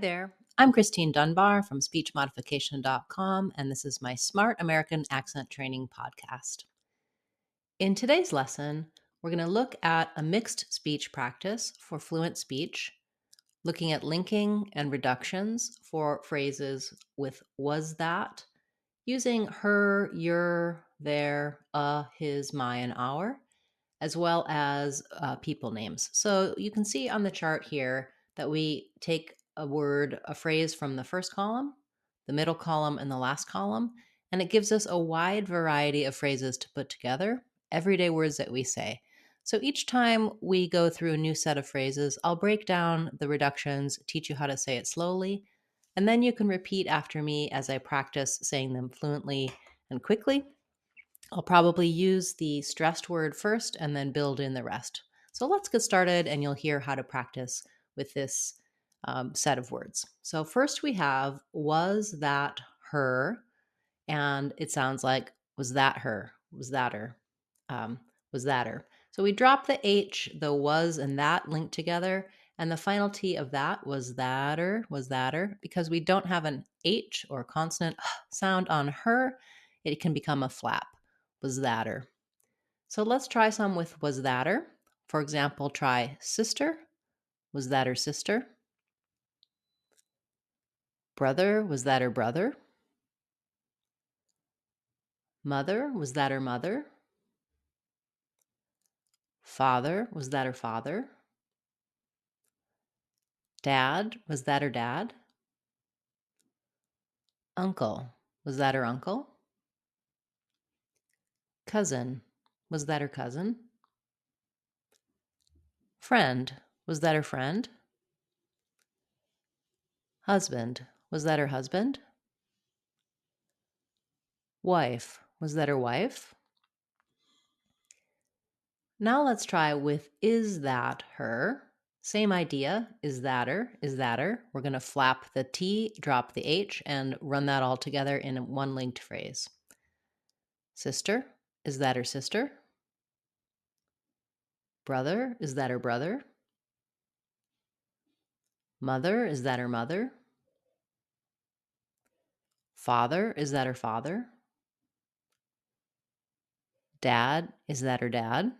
there. I'm Christine Dunbar from speechmodification.com, and this is my Smart American Accent Training podcast. In today's lesson, we're going to look at a mixed speech practice for fluent speech, looking at linking and reductions for phrases with was that, using her, your, their, his, my, and our, as well as people names. So you can see on the chart here that we take a phrase from the first column, the middle column, and the last column, and it gives us a wide variety of phrases to put together, everyday words that we say. So each time we go through a new set of phrases, I'll break down the reductions, teach you how to say it slowly, and then you can repeat after me as I practice saying them fluently and quickly. I'll probably use the stressed word first and then build in the rest. So let's get started, and you'll hear how to practice with this set of words. So first we have was that her, and it sounds like was that her, was that her, was that her. So we drop the H, the was and that linked together, and the final T of that was that her, because we don't have an H or consonant sound on her, it can become a flap. Was that her. So let's try some with was that her. For example, try sister. Was that her sister? Brother. Was that her brother? Mother. Was that her mother? Father. Was that her father? Dad. Was that her dad? Uncle. Was that her uncle? Cousin. Was that her cousin? Friend. Was that her friend? Husband. Was that her husband? Wife. Was that her wife? Now let's try with is that her? Same idea. Is that her? Is that her? We're going to flap the T, drop the H, and run that all together in one linked phrase. Sister. Is that her sister? Brother. Is that her brother? Mother. Is that her mother? Father. Is that her father? Dad. Is that her dad?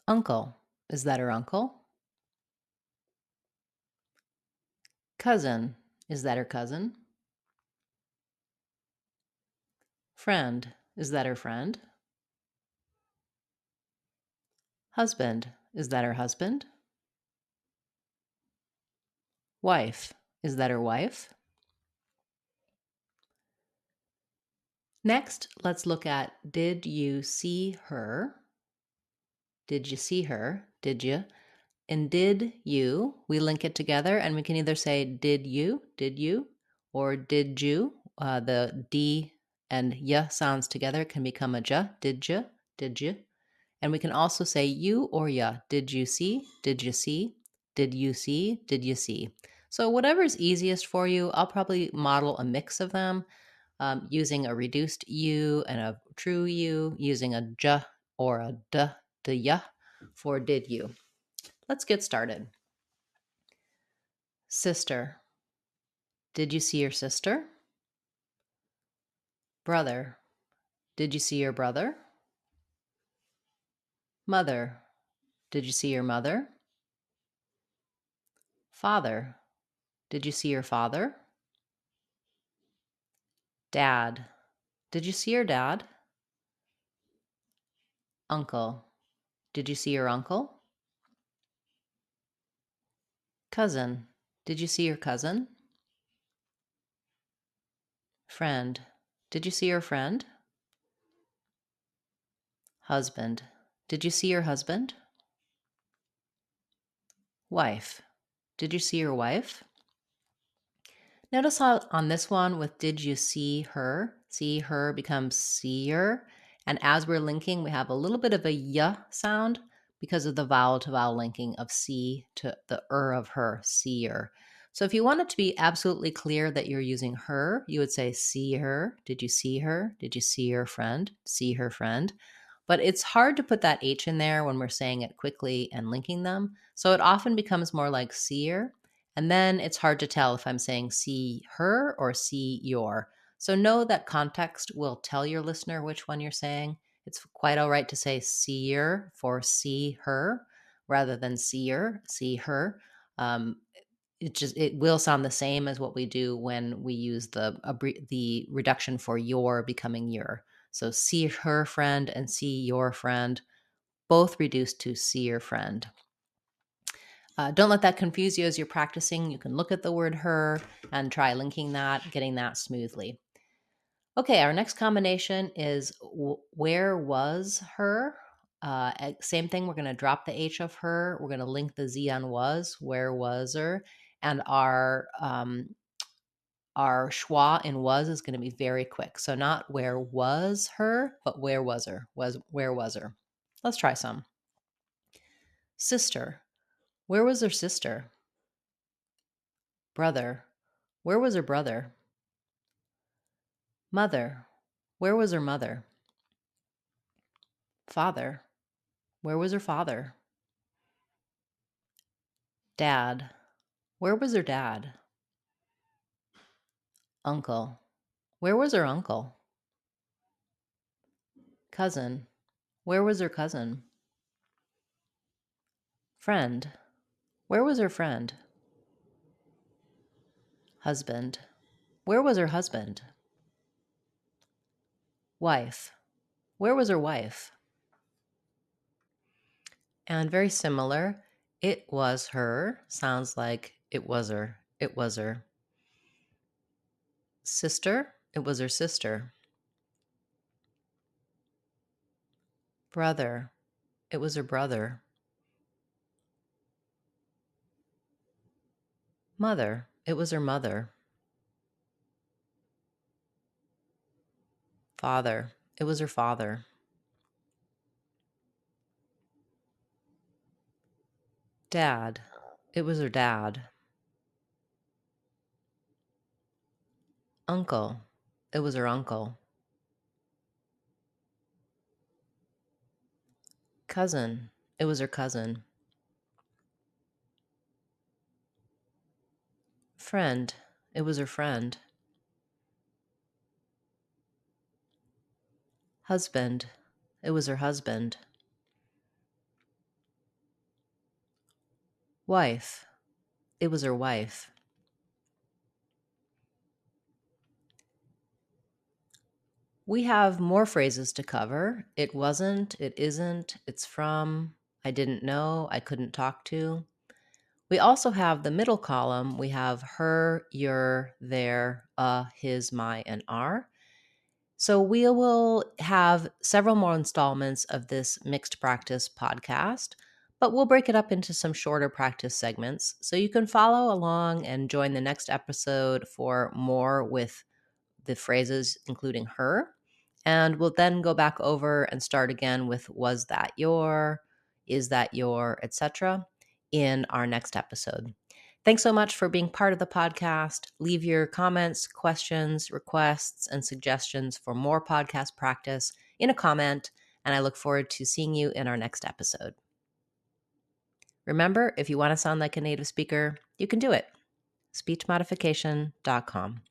Uncle. Is that her uncle? Cousin. Is that her cousin? Friend. Is that her friend? Husband. Is that her husband? Wife. Is that her wife? Next, let's look at did you see her? Did you see her? Did you? In did you, we link it together and we can either say did you, or did you. The D and y sounds together can become a j. Did you? Did you? And we can also say you or ya. Did you see? Did you see? Did you see? Did you see? So whatever's easiest for you, I'll probably model a mix of them. Using a reduced U and a true U, using a j or a d, the y for did you. Let's get started. Sister. Did you see your sister? Brother. Did you see your brother? Mother. Did you see your mother? Father. Did you see your father? Dad. Did you see your dad? Uncle. Did you see your uncle? Cousin. Did you see your cousin? Friend. Did you see your friend? Husband. Did you see your husband? Wife. Did you see your wife? Notice how on this one with did you see her becomes seer. And as we're linking, we have a little bit of a y sound because of the vowel to vowel linking of see to the of her, seer. So if you want it to be absolutely clear that you're using her, you would say see her. Did you see her? Did you see your friend? See her friend. But it's hard to put that H in there when we're saying it quickly and linking them. So it often becomes more like seer. And then it's hard to tell if I'm saying see her or see your. So know that context will tell your listener which one you're saying. It's quite all right to say seer for see her rather than seer, see her. Um, it will sound the same as what we do when we use the reduction for your becoming your. So see her friend and see your friend, both reduced to see your friend. Don't let that confuse you as you're practicing. You can look at the word her and try linking that, getting that smoothly. Okay, our next combination is where was her? Same thing, we're going to drop the H of her. We're going to link the Z on was, where was her? And our schwa in was is going to be very quick. So not where was her, but where was her? Where was her? Let's try some. Sister. Where was her sister? Brother. Where was her brother? Mother. Where was her mother? Father. Where was her father? Dad. Where was her dad? Uncle. Where was her uncle? Cousin. Where was her cousin? Friend. Where was her friend? Husband. Where was her husband? Wife. Where was her wife? And very similar, it was her sounds like it was her. It was her. Sister. It was her sister. Brother. It was her brother. Mother. It was her mother. Father. It was her father. Dad. It was her dad. Uncle. It was her uncle. Cousin. It was her cousin. Friend. It was her friend. Husband. It was her husband. Wife. It was her wife. We have more phrases to cover. It wasn't, it isn't, it's from, I didn't know, I couldn't talk to. We also have the middle column. We have her, your, their, his, my, and our. So we will have several more installments of this mixed practice podcast, but we'll break it up into some shorter practice segments so you can follow along and join the next episode for more with the phrases including her. And we'll then go back over and start again with was that your, is that your, etc. in our next episode. Thanks so much for being part of the podcast. Leave your comments, questions, requests, and suggestions for more podcast practice in a comment, and I look forward to seeing you in our next episode. Remember, if you want to sound like a native speaker, you can do it. speechmodification.com.